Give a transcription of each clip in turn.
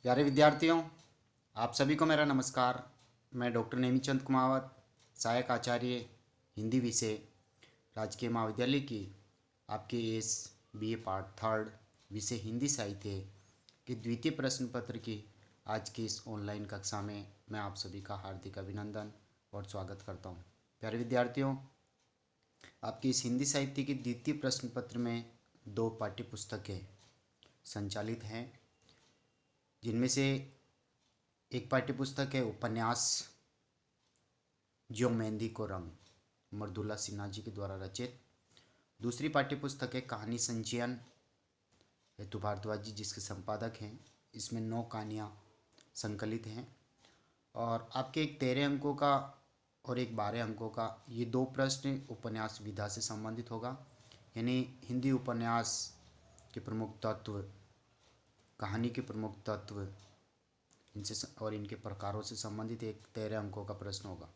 प्यारे विद्यार्थियों, आप सभी को मेरा नमस्कार। मैं डॉक्टर नेमीचंद कुमावत, सहायक आचार्य हिंदी विषय, राजकीय महाविद्यालय की आपके इस बीए पार्ट थर्ड विषय हिंदी साहित्य के द्वितीय प्रश्न पत्र की आज की इस ऑनलाइन कक्षा में मैं आप सभी का हार्दिक अभिनंदन और स्वागत करता हूं। प्यारे विद्यार्थियों, आपकी इस हिंदी साहित्य की द्वितीय प्रश्न पत्र में दो पाठ्य पुस्तकें संचालित हैं, जिनमें से एक पाठ्यपुस्तक है उपन्यास ज्यों मेहंदी को रंग, मृदुला सिन्हा जी के द्वारा रचित। दूसरी पाठ्यपुस्तक है कहानी संचयन, हेतु भारद्वाज जी जिसके संपादक हैं। इसमें 9 कहानियाँ संकलित हैं और आपके एक 13 अंकों का और एक 12 अंकों का ये दो प्रश्न उपन्यास विधा से संबंधित होगा, यानी हिंदी उपन्यास के प्रमुख तत्व, कहानी के प्रमुख तत्व इनसे और इनके प्रकारों से संबंधित एक 13 अंकों का प्रश्न होगा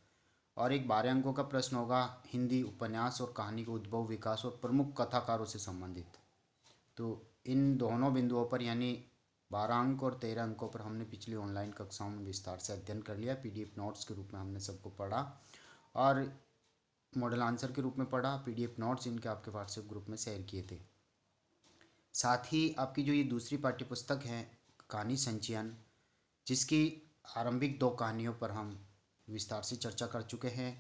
और एक 12 अंकों का प्रश्न होगा हिंदी उपन्यास और कहानी के उद्भव, विकास और प्रमुख कथाकारों से संबंधित। तो इन दोनों बिंदुओं पर यानी 12 अंक और 13 अंकों पर हमने पिछली ऑनलाइन कक्षाओं में विस्तार से अध्ययन कर लिया। पीडीएफ नोट्स के रूप में हमने सबको पढ़ा और मॉडल आंसर के रूप में पढ़ा। पीडीएफ नोट्स इनके आपके व्हाट्सएप ग्रुप में शेयर किए थे। साथ ही आपकी जो ये दूसरी पाठ्यपुस्तक है कहानी संचयन, जिसकी आरंभिक 2 कहानियों पर हम विस्तार से चर्चा कर चुके हैं।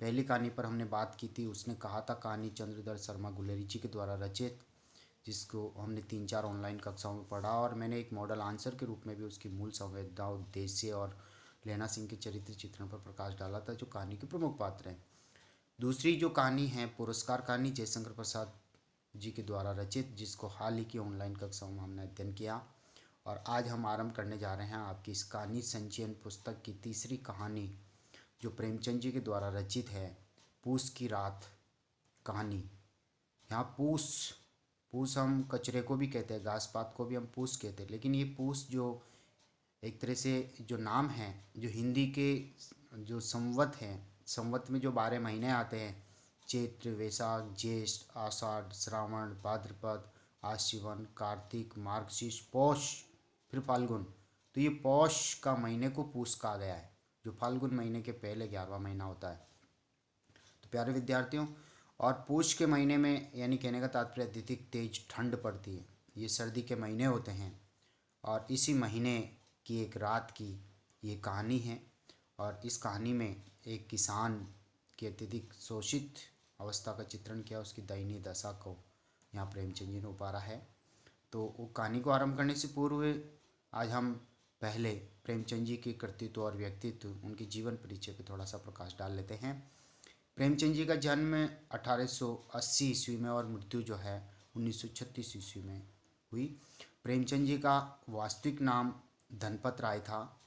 पहली कहानी पर हमने बात की थी, उसने कहा था कहानी चंद्रधर शर्मा गुलेरी जी के द्वारा रचित, जिसको हमने 3-4 ऑनलाइन कक्षाओं में पढ़ा और मैंने एक मॉडल आंसर के रूप में भी उसकी मूल संवेदना, उद्देश्य और लैला सिंह के चरित्र चित्रण पर प्रकाश डाला था, जो कहानी के प्रमुख पात्र हैं। दूसरी जो कहानी है पुरस्कार कहानी, जयशंकर प्रसाद जी के द्वारा रचित, जिसको हाल ही की ऑनलाइन कक्षाओं में हमने अध्ययन किया। और आज हम आरंभ करने जा रहे हैं आपकी इस कहानी संचयन पुस्तक की तीसरी कहानी, जो प्रेमचंद जी के द्वारा रचित है, पूस की रात कहानी। यहाँ पूस पूस हम कचरे को भी कहते हैं, घास पात को भी हम पूस कहते हैं, लेकिन ये पूस जो एक तरह से जो नाम है, जो हिंदी के जो संवत हैं, संवत में जो 12 महीने आते हैं, चैत्र, वैशाख, ज्येष्ठ, आषाढ़, श्रावण, भाद्रपद, आश्विन, कार्तिक, मार्गशीर्ष, पौष, फिर फाल्गुन। तो ये पौष का महीने को पूस कहा गया है, जो फाल्गुन महीने के पहले 11वां महीना होता है। तो प्यारे विद्यार्थियों, और पूष के महीने में यानी कहने का तात्पर्य अत्यधिक तेज ठंड पड़ती है, ये सर्दी के महीने होते हैं और इसी महीने की एक रात की ये कहानी है। और इस कहानी में एक किसान की अत्यधिक शोषित अवस्था का चित्रण किया, उसकी दयनीय दशा को यहाँ प्रेमचंद जी ने उतारा है। तो वो कहानी को आरंभ करने से पूर्व आज हम पहले प्रेमचंद जी के कृतित्व और व्यक्तित्व, उनके जीवन परिचय पर थोड़ा सा प्रकाश डाल लेते हैं। प्रेमचंद जी का जन्म 1880 ईस्वी में और मृत्यु जो है 1936 ईस्वी में हुई। प्रेमचंद जी का वास्तविक नाम धनपत राय था।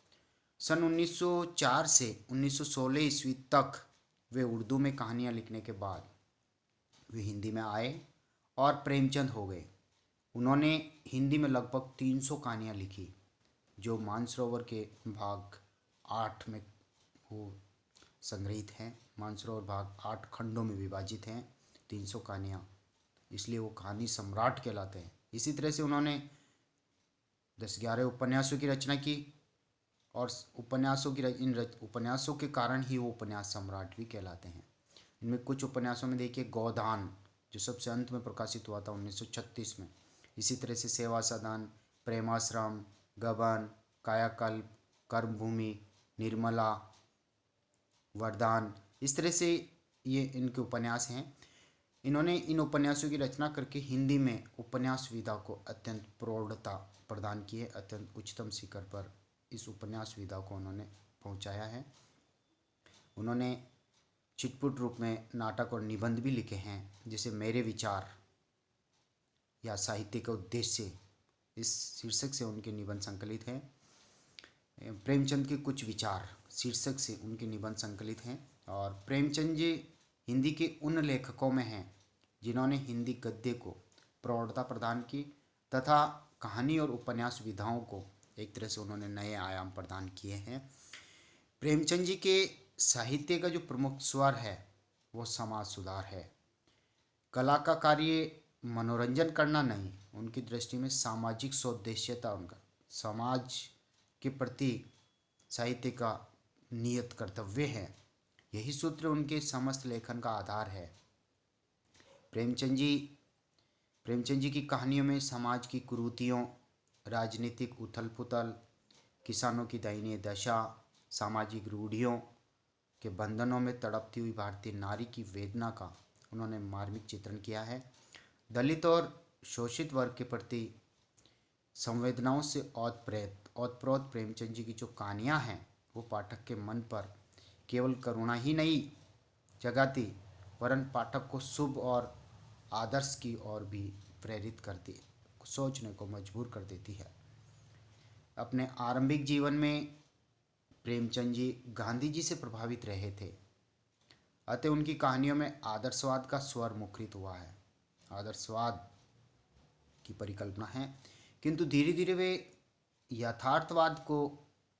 सन 1904 से 1916 ईस्वी तक वे उर्दू में कहानियाँ लिखने के बाद वे हिंदी में आए और प्रेमचंद हो गए। उन्होंने हिंदी में लगभग 300 कहानियाँ लिखी, जो मानसरोवर के भाग 8 में वो संग्रहित हैं। मानसरोवर भाग 8 खंडों में विभाजित हैं, 300 कहानियाँ, इसलिए वो कहानी सम्राट कहलाते हैं। इसी तरह से उन्होंने 10-11 उपन्यासों की रचना की और उपन्यासों के कारण ही वो उपन्यास सम्राट भी कहलाते हैं। इनमें कुछ उपन्यासों में देखिए गोदान, जो सबसे अंत में प्रकाशित हुआ था 1936 में। इसी तरह से सेवा सदन, प्रेमाश्रम, गबन, कायाकल्प, कर्मभूमि, निर्मला, वरदान, इस तरह से ये इनके उपन्यास हैं। इन्होंने इन उपन्यासों की रचना करके हिंदी में उपन्यास विधा को अत्यंत प्रौढ़ता प्रदान की है। अत्यंत उच्चतम शिखर पर इस उपन्यास विधा को उन्होंने पहुंचाया है। उन्होंने छिटपुट रूप में नाटक और निबंध भी लिखे हैं, जैसे मेरे विचार या साहित्य का उद्देश्य, इस शीर्षक से उनके निबंध संकलित हैं। प्रेमचंद के कुछ विचार शीर्षक से उनके निबंध संकलित हैं। और प्रेमचंद जी हिंदी के उन लेखकों में हैं जिन्होंने हिंदी गद्य को प्रौढ़ता प्रदान की तथा कहानी और उपन्यास विधाओं को एक तरह से उन्होंने नए आयाम प्रदान किए हैं। प्रेमचंद जी के साहित्य का जो प्रमुख स्वर है वो समाज सुधार है। कला का कार्य मनोरंजन करना नहीं, उनकी दृष्टि में सामाजिक सौदेश्यता, उनका समाज के प्रति साहित्य का नियत कर्तव्य है। यही सूत्र उनके समस्त लेखन का आधार है। प्रेमचंद जी प्रेमचंद जी की कहानियों में समाज की कुरीतियों, राजनीतिक उथल पुथल, किसानों की दयनीय दशा, सामाजिक रूढ़ियों के बंधनों में तड़पती हुई भारतीय नारी की वेदना का उन्होंने मार्मिक चित्रण किया है। दलित और शोषित वर्ग के प्रति संवेदनाओं से ओतप्रोत प्रेमचंद जी की जो कहानियाँ हैं वो पाठक के मन पर केवल करुणा ही नहीं जगाती, वरन पाठक को शुभ और आदर्श की ओर भी प्रेरित करती, सोचने को मजबूर कर देती है। अपने आरंभिक जीवन में प्रेमचंद जी गांधी जी से प्रभावित रहे थे, अतः उनकी कहानियों में आदर्शवाद का स्वर मुखरित हुआ है, आदर्शवाद की परिकल्पना है। किंतु धीरे धीरे वे यथार्थवाद को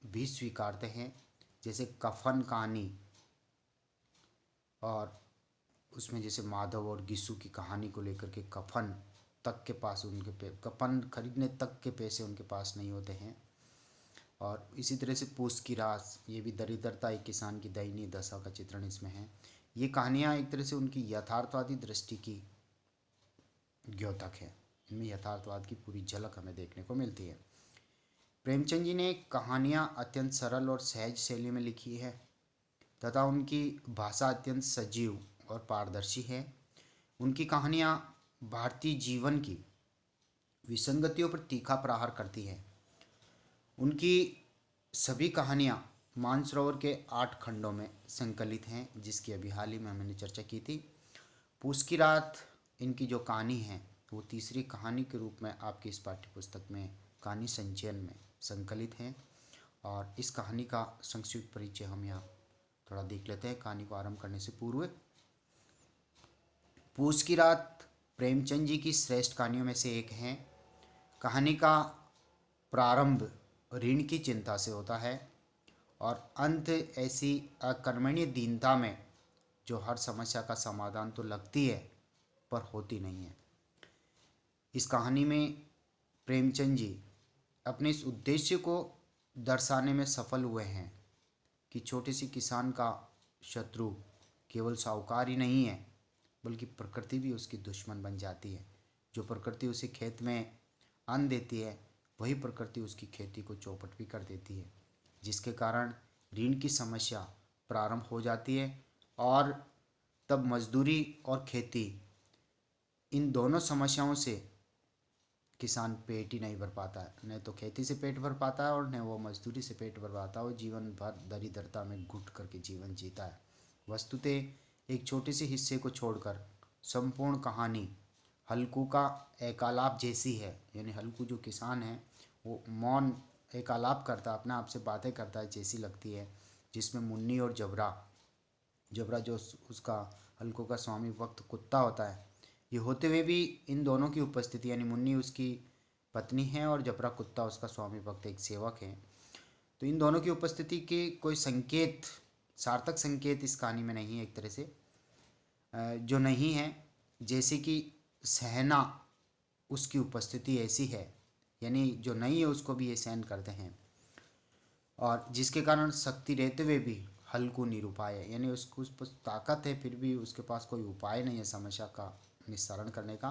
भी स्वीकारते हैं, जैसे कफन कहानी, और उसमें जैसे माधव और गिस्सू की कहानी को लेकर के कफन तक के पास कफन खरीदने तक के पैसे उनके पास नहीं होते हैं। और इसी तरह से पूस की रास, ये भी दरिद्रता एक किसान की दयनीय दशा का चित्रण इसमें है। ये कहानियाँ एक तरह से उनकी यथार्थवादी दृष्टि की द्योतक है। इनमें यथार्थवाद की पूरी झलक हमें देखने को मिलती है। प्रेमचंद जी ने कहानियाँ अत्यंत सरल और सहज शैली में लिखी है तथा उनकी भाषा अत्यंत सजीव और पारदर्शी है। उनकी कहानियाँ भारतीय जीवन की विसंगतियों पर तीखा प्रहार करती हैं। उनकी सभी कहानियाँ मानसरोवर के 8 खंडों में संकलित हैं, जिसकी अभी हाल ही में मैंने चर्चा की थी। पूस की रात इनकी जो कहानी है वो तीसरी कहानी के रूप में आपकी इस पाठ्य पुस्तक में कहानी संचयन में संकलित है। और इस कहानी का संक्षिप्त परिचय हम यहाँ थोड़ा देख लेते हैं कहानी को आरंभ करने से पूर्व। पूस की रात प्रेमचंद जी की श्रेष्ठ कहानियों में से एक है। कहानी का प्रारंभ ऋण की चिंता से होता है और अंत ऐसी अकर्मण्य दीनता में जो हर समस्या का समाधान तो लगती है पर होती नहीं है। इस कहानी में प्रेमचंद जी अपने इस उद्देश्य को दर्शाने में सफल हुए हैं कि छोटे से किसान का शत्रु केवल साहूकार ही नहीं है, बल्कि प्रकृति भी उसकी दुश्मन बन जाती है। जो प्रकृति उसे खेत में अन्न देती है, वही प्रकृति उसकी खेती को चौपट भी कर देती है, जिसके कारण ऋण की समस्या प्रारंभ हो जाती है। और तब मजदूरी और खेती, इन दोनों समस्याओं से किसान पेट ही नहीं भर पाता है। न तो खेती से पेट भर पाता है और न वो मजदूरी से पेट भर पाता है। वो जीवन भर दरिद्रता में घुट करके जीवन जीता है। वस्तुतः एक छोटे से हिस्से को छोड़कर संपूर्ण कहानी हल्कू का एकालाप जैसी है। यानी हल्कू जो किसान है वो मौन एकालाप करता है, अपने आप से बातें करता है जैसी लगती है, जिसमें मुन्नी और जबरा जबरा जो उसका हल्कू का स्वामी भक्त कुत्ता होता है, ये होते हुए भी इन दोनों की उपस्थिति, यानी मुन्नी उसकी पत्नी है और जबरा कुत्ता उसका स्वामी भक्त एक सेवक है, तो इन दोनों की उपस्थिति के कोई संकेत, सार्थक संकेत इस कहानी में नहीं है। एक तरह से जो नहीं है, जैसे कि सहना उसकी उपस्थिति ऐसी है, यानी जो नहीं है उसको भी ये सहन करते हैं, और जिसके कारण शक्ति रहते हुए भी हल्कू निरुपाय है। यानी उसको उस पर ताकत है फिर भी उसके पास कोई उपाय नहीं है समस्या का निस्तारण करने का।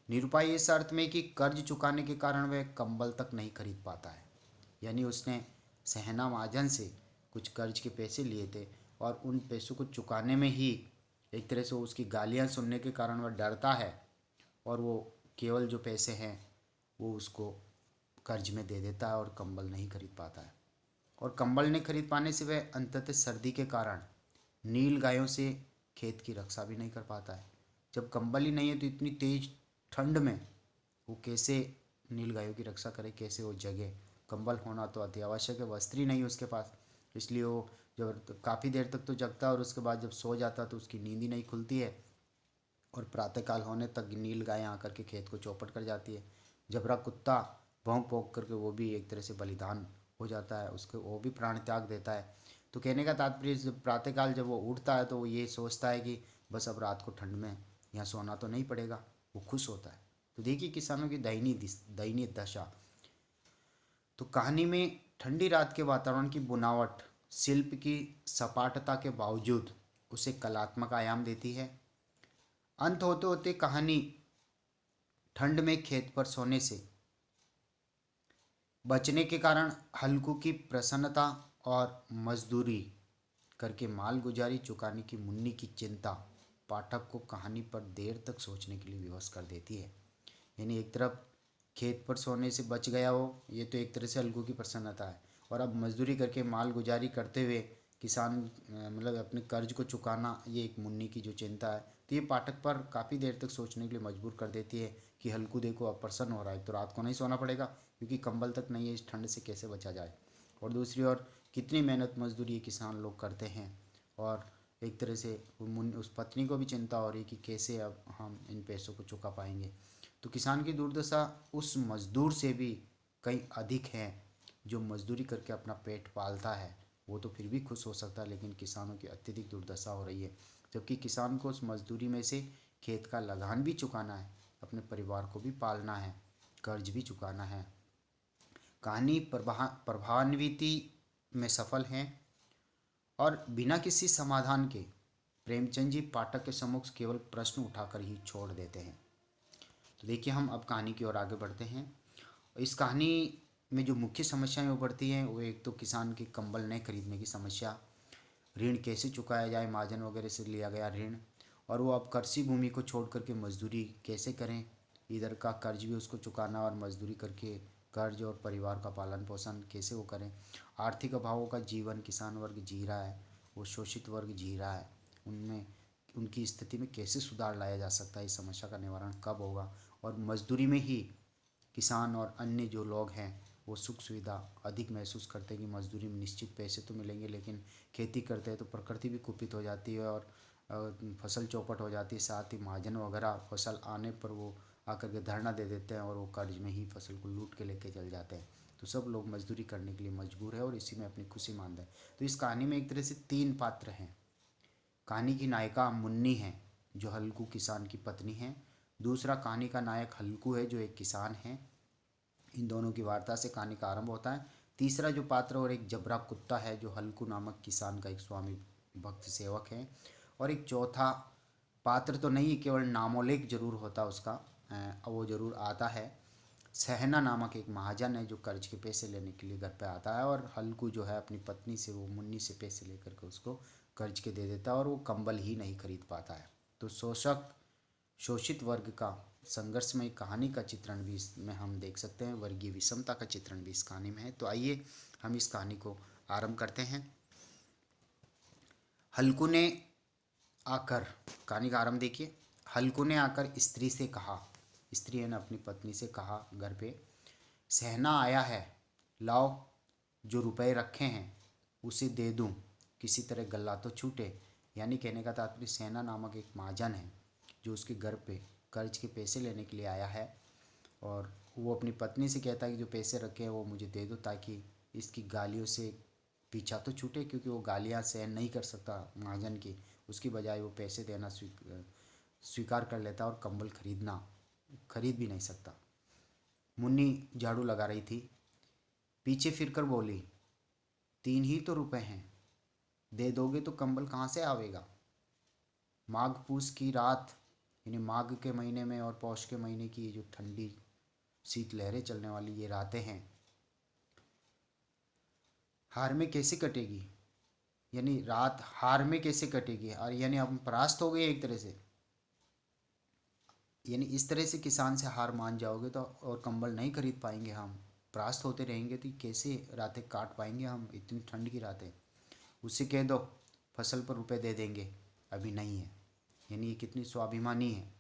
निरुपाय इस अर्थ में कि कर्ज चुकाने के कारण वह कंबल तक नहीं खरीद पाता है। यानी उसने सहना महाजन से कुछ कर्ज के पैसे लिए थे और उन पैसों को चुकाने में ही एक तरह से उसकी गालियाँ सुनने के कारण वह डरता है और वो केवल जो पैसे हैं वो उसको कर्ज में दे देता है और कंबल नहीं खरीद पाता है। और कंबल नहीं खरीद पाने से वह अंततः सर्दी के कारण नील गायों से खेत की रक्षा भी नहीं कर पाता है। जब कंबल ही नहीं है तो इतनी तेज ठंड में वो कैसे नील गायों की रक्षा करे, कैसे वो जगे। कंबल होना तो अति आवश्यक है, वस्त्र ही नहीं उसके पास, इसलिए वो जब काफ़ी देर तक तो जगता है और उसके बाद जब सो जाता तो उसकी नींद ही नहीं खुलती है और प्रातःकाल होने तक नील गायें आकर के खेत को चौपट कर जाती है। जबरा कुत्ता भौंक भौंक करके वो भी एक तरह से बलिदान हो जाता है, उसके वो भी प्राण त्याग देता है। तो कहने का तात्पर्य जब प्रातःकाल जब वो उठता है तो वो ये सोचता है कि बस अब रात को ठंड में यहाँ सोना तो नहीं पड़ेगा, वो खुश होता है। तो देखिए किसानों की दयनीय दशा। तो कहानी में ठंडी रात के वातावरण की बुनावट शिल्प की सपाटता के बावजूद उसे कलात्मक आयाम देती है। अंत होते होते कहानी ठंड में खेत पर सोने से बचने के कारण हल्कू की प्रसन्नता और मजदूरी करके माल गुजारी चुकाने की मुन्नी की चिंता पाठक को कहानी पर देर तक सोचने के लिए विवश कर देती है। यानी एक तरफ खेत पर सोने से बच गया हो, ये तो एक तरह से हल्कू की प्रसन्नता है, और अब मजदूरी करके माल गुजारी करते हुए किसान मतलब अपने कर्ज को चुकाना, ये एक मुन्नी की जो चिंता है, तो ये पाठक पर काफ़ी देर तक सोचने के लिए मजबूर कर देती है कि हल्कू देखो अब प्रसन्न हो रहा है, तो रात को नहीं सोना पड़ेगा क्योंकि कंबल तक नहीं है, इस ठंड से कैसे बचा जाए। और दूसरी ओर कितनी मेहनत मजदूरी ये किसान लोग करते हैं, और एक तरह से उस पत्नी को भी चिंता हो रही कि कैसे अब हम इन पैसों को चुका पाएंगे। तो किसान की दुर्दशा उस मजदूर से भी कहीं अधिक है जो मजदूरी करके अपना पेट पालता है। वो तो फिर भी खुश हो सकता है, लेकिन किसानों की अत्यधिक दुर्दशा हो रही है, जबकि किसान को उस मजदूरी में से खेत का लगान भी चुकाना है, अपने परिवार को भी पालना है, कर्ज भी चुकाना है। कहानी प्रभान्विति में सफल है और बिना किसी समाधान के प्रेमचंद जी पाठक के सम्मुख केवल प्रश्न उठाकर ही छोड़ देते हैं। तो देखिए, हम अब कहानी की ओर आगे बढ़ते हैं। इस कहानी में जो मुख्य समस्याएं उभरती हैं वो एक तो किसान के कंबल नहीं खरीदने की समस्या, ऋण कैसे चुकाया जाए, महाजन वगैरह से लिया गया ऋण, और वो अब कृषि भूमि को छोड़ करके मजदूरी कैसे करें, इधर का कर्ज भी उसको चुकाना और मजदूरी करके कर्ज और परिवार का पालन पोषण कैसे वो करें, आर्थिक अभावों का जीवन किसान वर्ग जी रहा है, वो शोषित वर्ग जी रहा है, उनमें उनकी स्थिति में कैसे सुधार लाया जा सकता है, इस समस्या का निवारण कब होगा, और मजदूरी में ही किसान और अन्य जो लोग हैं वो सुख सुविधा अधिक महसूस करते हैं कि मजदूरी में निश्चित पैसे तो मिलेंगे, लेकिन खेती करते हैं तो प्रकृति भी कुपित हो जाती है और फसल चौपट हो जाती है, साथ ही महाजन वगैरह फसल आने पर वो आकर के धरना दे देते हैं और वो कर्ज में ही फसल को लूट के लेके चल जाते हैं। तो सब लोग मजदूरी करने के लिए मजबूर है और इसी में अपनी खुशी मानते हैं। तो इस कहानी में एक तरह से तीन पात्र हैं। कहानी की नायिका मुन्नी है जो हल्कू किसान की पत्नी है, दूसरा कहानी का नायक हल्कू है जो एक किसान है, इन दोनों की वार्ता से कहानी का आरंभ होता है, तीसरा जो पात्र और एक जबरा कुत्ता है जो हल्कू नामक किसान का एक स्वामी भक्त सेवक है, और एक चौथा पात्र तो नहीं, केवल नामोल्लेख जरूर होता उसका, वो जरूर आता है, सहना नामक एक महाजन है जो कर्ज के पैसे लेने के लिए घर पे आता है, और हल्कू जो है अपनी पत्नी से, वो मुन्नी से पैसे लेकर के उसको कर्ज के दे देता है और वो कंबल ही नहीं खरीद पाता है। तो शोषक शोषित वर्ग का संघर्षमय कहानी का चित्रण भी इसमें हम देख सकते हैं, वर्गीय विषमता का चित्रण भी इस कहानी में है। तो आइए हम इस कहानी को आरंभ करते हैं। हल्कू ने आकर, कहानी का आरंभ देखिए, हल्कू ने आकर स्त्री से कहा, स्त्री ने अपनी पत्नी से कहा घर पे, सहना आया है, लाओ जो रुपए रखे हैं उसे दे दूं, किसी तरह गला तो छूटे। यानी कहने का तात्पर्य सेना नामक एक महाजन है जो उसके घर पे कर्ज के पैसे लेने के लिए आया है, और वो अपनी पत्नी से कहता है कि जो पैसे रखे हैं वो मुझे दे दो ताकि इसकी गालियों से पीछा तो छूटे, क्योंकि वो गालियाँ सहन नहीं कर सकता महाजन की, उसकी बजाय वो पैसे देना स्वीकार कर लेता और कंबल खरीद भी नहीं सकता। मुन्नी झाड़ू लगा रही थी, पीछे फिरकर बोली, 3 ही तो रुपए हैं, दे दोगे तो कंबल कहाँ से आवेगा। माघ पूस की रात, यानी माघ के महीने में और पौष के महीने की ये जो ठंडी शीत लहरें चलने वाली ये रातें हैं, हार में कैसे कटेगी, यानी रात हार में कैसे कटेगी, और यानी हम परास्त हो गए एक तरह से, यानी इस तरह से किसान से हार मान जाओगे तो और कंबल नहीं खरीद पाएंगे, हम परास्त होते रहेंगे तो कैसे रातें काट पाएंगे हम, इतनी ठंड की रातें। उससे कह दो फसल पर रुपए दे देंगे, अभी नहीं है। यानी ये कितनी स्वाभिमानी है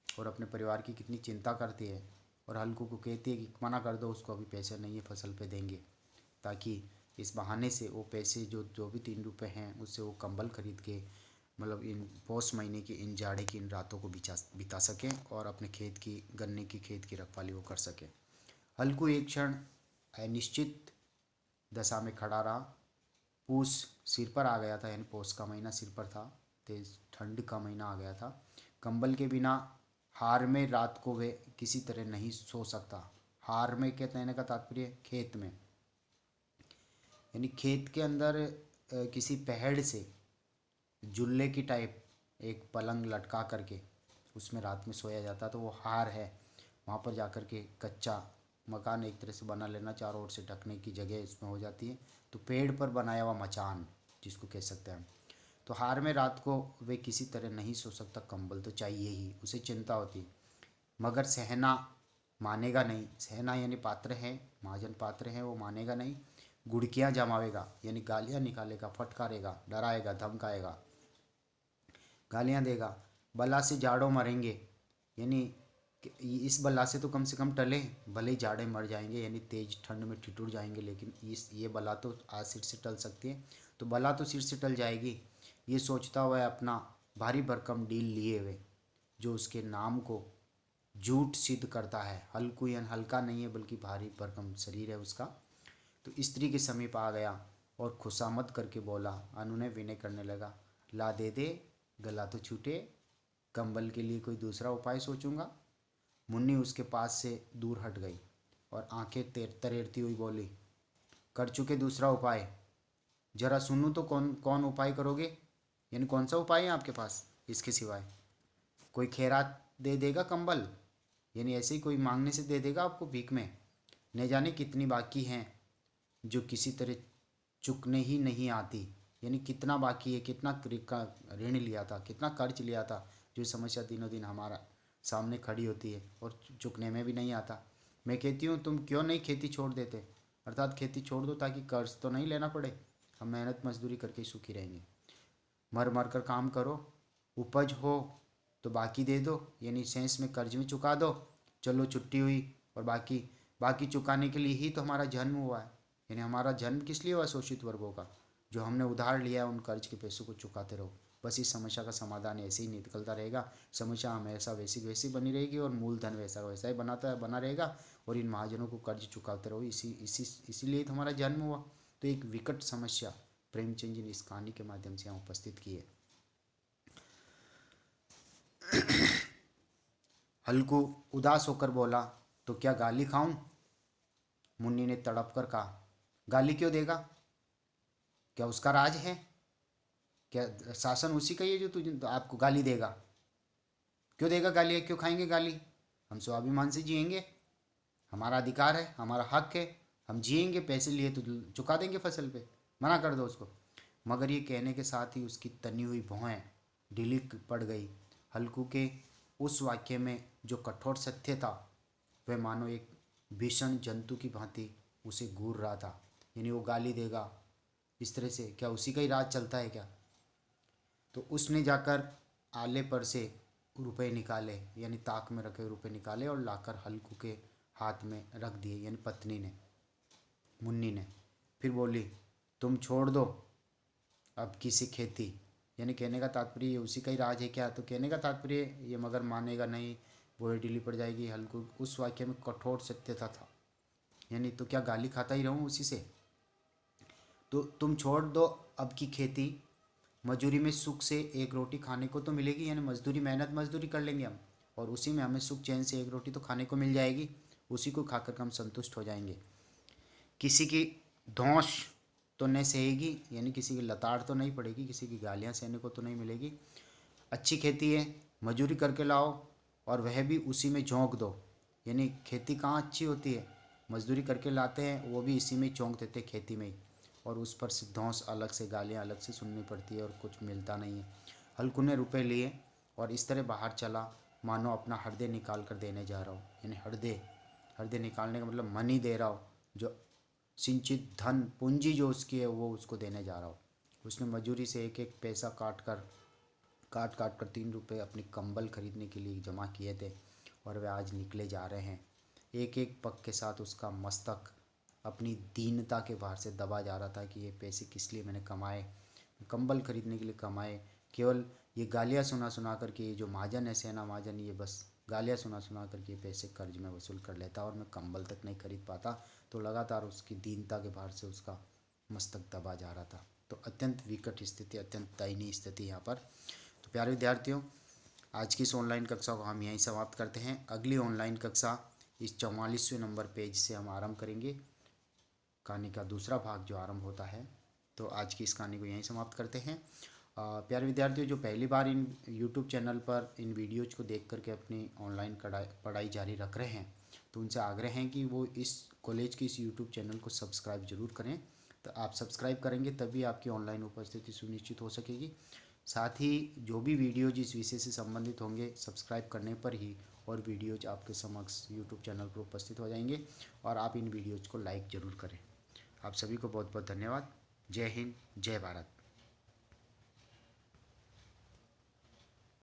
और अपने परिवार की कितनी चिंता करती है, और हल्कू को कहती है कि मना कर दो उसको, अभी पैसे नहीं है, फसल पे देंगे, ताकि इस बहाने से वो पैसे जो जो भी 3 रुपए हैं उससे वो कंबल खरीद के मतलब इन पौष महीने की इन जाड़े की इन रातों को बिता सकें और अपने खेत की गन्ने की खेत की रखवाली वो कर सकें। हल्कू एक क्षण अनिश्चित दशा में खड़ा रहा। पूस सिर पर आ गया था, यानी पौष का महीना सिर पर था, तेज ठंड का महीना आ गया था। कंबल के बिना हार में रात को वे किसी तरह नहीं सो सकता। हार में कहने का तात्पर्य खेत में, यानी खेत के अंदर किसी पेड़ से जुल्ले की टाइप एक पलंग लटका करके उसमें रात में सोया जाता, तो वो हार है। वहाँ पर जाकर के कच्चा मकान एक तरह से बना लेना, चारों ओर से ढकने की जगह इसमें हो जाती है, तो पेड़ पर बनाया हुआ मचान जिसको कह सकते हैं हम। तो हार में रात को वे किसी तरह नहीं सो सकता, कंबल तो चाहिए ही, उसे चिंता होती है। मगर सहना मानेगा नहीं, सहना यानी पात्र है, महाजन पात्र है, वो मानेगा नहीं। गुड़कियाँ जमावेगा यानी गालियाँ निकालेगा, फटकारेगा, डराएगा, धमकाएगा, गालियाँ देगा। बला से जाड़ों मरेंगे यानी इस बला से तो कम से कम टले, भले ही जाड़े मर जाएंगे यानी तेज ठंड में ठिठुर जाएंगे, लेकिन ये बला तो आज सिर से टल सकती है, तो बला तो सिर से टल जाएगी। ये सोचता हुआ अपना भारी भरकम डील लिए हुए, जो उसके नाम को झूठ सिद्ध करता है। हल्कू यानी हल्का नहीं है बल्कि भारी भरकम शरीर है उसका। तो स्त्री के समीप आ गया और खुशामद करके बोला, अनुनय विनय करने लगा, ला दे दे, गला तो छूटे, कंबल के लिए कोई दूसरा उपाय सोचूंगा। मुन्नी उसके पास से दूर हट गई और आंखें तरेरती हुई बोली, कर चुके दूसरा उपाय, जरा सुनूं तो कौन कौन उपाय करोगे, यानी कौन सा उपाय है आपके पास इसके सिवाय। कोई खैरात दे देगा कंबल, यानी ऐसे ही कोई मांगने से दे देगा आपको भीख में। न जाने कितनी बाकी हैं जो किसी तरह चुकने ही नहीं आती, यानी कितना बाकी है, कितना ऋण लिया था, कितना कर्ज लिया था, जो समस्या दिनों दिन हमारा सामने खड़ी होती है और चुकने में भी नहीं आता। मैं कहती हूँ तुम क्यों नहीं खेती छोड़ देते, अर्थात खेती छोड़ दो ताकि कर्ज तो नहीं लेना पड़े, हम मेहनत मजदूरी करके सुखी रहेंगे। मर मर कर काम करो, उपज हो तो बाकी दे दो, यानी सेंस में कर्ज में चुका दो, चलो छुट्टी हुई। और बाकी बाकी चुकाने के लिए ही तो हमारा जन्म हुआ है, यानी हमारा जन्म किस लिए हुआ, शोषित वर्गों का, जो हमने उधार लिया है उन कर्ज के पैसों को चुकाते रहो। बस इस समस्या का समाधान ऐसे ही निकलता रहेगा, समस्या हमेशा वैसी वैसी बनी रहेगी और मूलधन वैसा वैसा ही बना रहेगा, और इन महाजनों को कर्ज चुकाते रहो। इसीलिए तो हमारा जन्म हुआ। तो एक विकट समस्या प्रेमचंद जी ने इस कहानी के माध्यम से यहाँ उपस्थित की है। हल्कू उदास होकर बोला, तो क्या गाली खाऊं। मुन्नी ने तड़प कर कहा, गाली क्यों देगा, क्या उसका राज है, क्या शासन उसी का ही है जो तुझे आपको गाली देगा। क्यों देगा गाली, क्यों खाएंगे गाली, हम स्वाभिमान से जिएंगे, हमारा अधिकार है, हमारा हक है, हम जिएंगे, पैसे लिए तो चुका देंगे फसल पे, मना कर दो उसको। मगर ये कहने के साथ ही उसकी तनी हुई भौहें ढीली पड़ गई। हल्कू के उस वाक्य में जो कठोर सत्य था वह मानो एक भीषण जंतु की भांति उसे घूर रहा था। यानी वो गाली देगा इस तरह से, क्या उसी का ही राज चलता है क्या। तो उसने जाकर आले पर से रुपए निकाले, यानी ताक में रखे रुपए निकाले और लाकर हल्कू के हाथ में रख दिए, यानी पत्नी ने, मुन्नी ने। फिर बोली, तुम छोड़ दो अब किसी खेती, यानी कहने का तात्पर्य ये उसी का ही राज है क्या, तो कहने का तात्पर्य ये मगर मानेगा नहीं, वो ढीली पड़ जाएगी। हल्कू उस वाक्य में कठोर सत्यता था, यानी तो क्या गाली खाता ही रहूँ उसी से। तो तुम छोड़ दो अब की खेती, मजदूरी में सुख से एक रोटी खाने को तो मिलेगी, यानी मजदूरी मेहनत मजदूरी कर लेंगे हम, और उसी में हमें सुख चैन से एक रोटी तो खाने को मिल जाएगी, उसी को खाकर हम संतुष्ट हो जाएंगे। किसी की धौंस तो नहीं सहेगी, यानी किसी की लताड़ तो नहीं पड़ेगी, किसी की गालियाँ सहने को तो नहीं मिलेगी। अच्छी खेती है, मजदूरी करके लाओ और वह भी उसी में झोंक दो, यानी खेती कहाँ अच्छी होती है, मजदूरी करके लाते हैं वो भी इसी में झोंक देते खेती में ही, और उस पर से धौंस अलग से, गालियाँ अलग से सुननी पड़ती है और कुछ मिलता नहीं है। हल्कू ने रुपए लिए और इस तरह बाहर चला मानो अपना हृदय निकाल कर देने जा रहा हो, यानी हृदय हृदय निकालने का मतलब मन ही दे रहा हो, जो सिंचित धन पूंजी जो उसकी है वो उसको देने जा रहा हो। उसने मजूरी से एक एक पैसा काट काट कर 3 रुपये अपनी कंबल खरीदने के लिए जमा किए थे, और वे आज निकले जा रहे हैं। एक एक पग के साथ उसका मस्तक अपनी दीनता के भार से दबा जा रहा था कि ये पैसे किस लिए मैंने कमाए, कंबल खरीदने के लिए कमाए, केवल ये गालियाँ सुना सुना करके, ये जो महाजन है सेना महाजन, ये बस गालियाँ सुना सुना करके ये पैसे कर्ज में वसूल कर लेता और मैं कंबल तक नहीं खरीद पाता। तो लगातार उसकी दीनता के भार से उसका मस्तक दबा जा रहा था। तो अत्यंत विकट स्थिति, अत्यंत दयनीय स्थिति यहाँ पर। तो प्यारे विद्यार्थियों, आज की इस ऑनलाइन कक्षा को हम यहीं समाप्त करते हैं। अगली ऑनलाइन कक्षा इस 44वें नंबर पेज से हम आरंभ करेंगे। कहानी का दूसरा भाग जो आरंभ होता है। तो आज की इस कहानी को यहीं समाप्त करते हैं। प्यारे विद्यार्थियों, जो पहली बार इन यूट्यूब चैनल पर इन वीडियोज को देख करके अपनी ऑनलाइन पढ़ाई जारी रख रहे हैं, तो उनसे आग्रह है कि वो इस कॉलेज के इस यूट्यूब चैनल को सब्सक्राइब जरूर करें। तो आप सब्सक्राइब करेंगे तभी आपकी ऑनलाइन उपस्थिति सुनिश्चित हो सकेगी। साथ ही जो भी वीडियो जिस विषय से संबंधित होंगे, सब्सक्राइब करने पर ही और वीडियोज आपके समक्ष यूट्यूब चैनल पर उपस्थित हो जाएंगे। और आप इन वीडियोज को लाइक ज़रूर करें। आप सभी को बहुत बहुत धन्यवाद। जय हिंद, जय भारत।